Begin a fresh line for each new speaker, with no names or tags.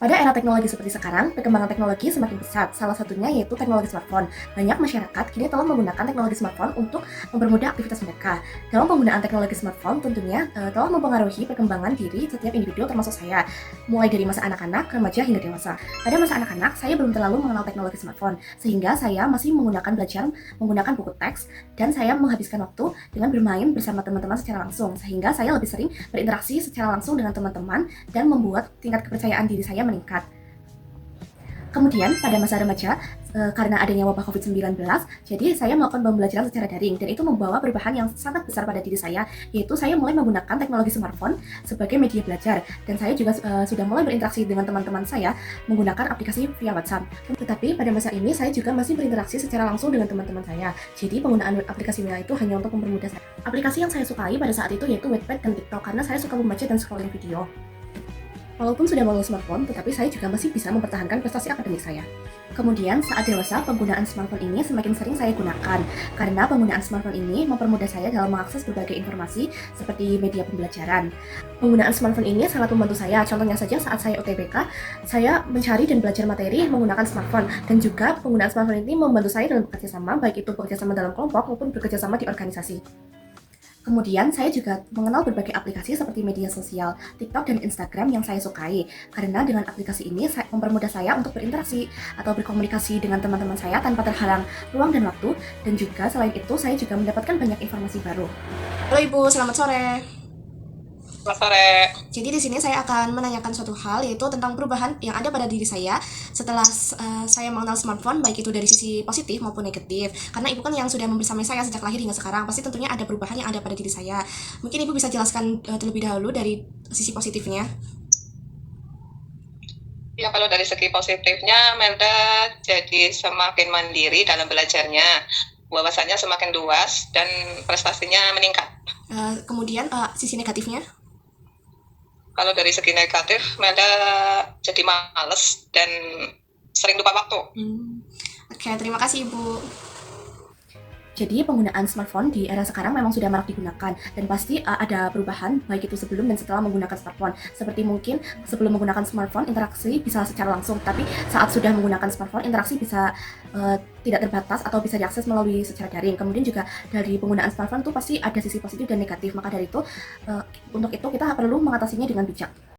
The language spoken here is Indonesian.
Pada era teknologi seperti sekarang, perkembangan teknologi semakin pesat, salah satunya yaitu teknologi smartphone. Banyak masyarakat kini telah menggunakan teknologi smartphone untuk mempermudah aktivitas mereka. Dalam penggunaan teknologi smartphone tentunya telah mempengaruhi perkembangan diri setiap individu termasuk saya, mulai dari masa anak-anak, remaja hingga dewasa. Pada masa anak-anak, saya belum terlalu mengenal teknologi smartphone, sehingga saya masih belajar menggunakan buku teks, dan saya menghabiskan waktu dengan bermain bersama teman-teman secara langsung, sehingga saya lebih sering berinteraksi secara langsung dengan teman-teman dan membuat tingkat kepercayaan diri saya meningkat. Kemudian pada masa remaja, karena adanya wabah COVID-19, jadi saya melakukan pembelajaran secara daring dan itu membawa perubahan yang sangat besar pada diri saya, yaitu saya mulai menggunakan teknologi smartphone sebagai media belajar dan saya juga sudah mulai berinteraksi dengan teman-teman saya menggunakan aplikasi via WhatsApp. Tetapi pada masa ini saya juga masih berinteraksi secara langsung dengan teman-teman saya. Jadi penggunaan aplikasi WA itu hanya untuk mempermudah saya. Aplikasi yang saya sukai pada saat itu yaitu Wattpad dan TikTok karena saya suka membaca dan scrolling video. Walaupun sudah mengenal smartphone, tetapi saya juga masih bisa mempertahankan prestasi akademik saya. Kemudian, saat dewasa, penggunaan smartphone ini semakin sering saya gunakan, karena penggunaan smartphone ini mempermudah saya dalam mengakses berbagai informasi seperti media pembelajaran. Penggunaan smartphone ini sangat membantu saya, contohnya saja saat saya UTBK, saya mencari dan belajar materi menggunakan smartphone, dan juga penggunaan smartphone ini membantu saya dalam bekerja sama, baik itu bekerja sama dalam kelompok maupun bekerja sama di organisasi. Kemudian saya juga mengenal berbagai aplikasi seperti media sosial, TikTok dan Instagram yang saya sukai. Karena dengan aplikasi ini mempermudah saya untuk berinteraksi atau berkomunikasi dengan teman-teman saya tanpa terhalang ruang dan waktu. Dan juga selain itu saya juga mendapatkan banyak informasi baru. Halo Ibu, selamat sore.
Selamat sore.
Jadi di sini saya akan menanyakan suatu hal yaitu tentang perubahan yang ada pada diri saya setelah saya mengenal smartphone, baik itu dari sisi positif maupun negatif. Karena Ibu kan yang sudah membersamai saya sejak lahir hingga sekarang, pasti tentunya ada perubahan yang ada pada diri saya. Mungkin Ibu bisa jelaskan terlebih dahulu dari sisi positifnya.
Ya, kalau dari segi positifnya, Melda jadi semakin mandiri dalam belajarnya, wawasannya semakin luas, dan prestasinya meningkat.
Kemudian sisi negatifnya.
Kalau dari segi negatif, Melda jadi males dan sering lupa waktu.
Oke, terima kasih Ibu. Jadi penggunaan smartphone di era sekarang memang sudah marak digunakan dan pasti ada perubahan baik itu sebelum dan setelah menggunakan smartphone. Seperti mungkin sebelum menggunakan smartphone interaksi bisa secara langsung, tapi saat sudah menggunakan smartphone interaksi bisa tidak terbatas atau bisa diakses melalui secara daring. Kemudian juga dari penggunaan smartphone itu pasti ada sisi positif dan negatif. Maka dari itu untuk itu kita perlu mengatasinya dengan bijak.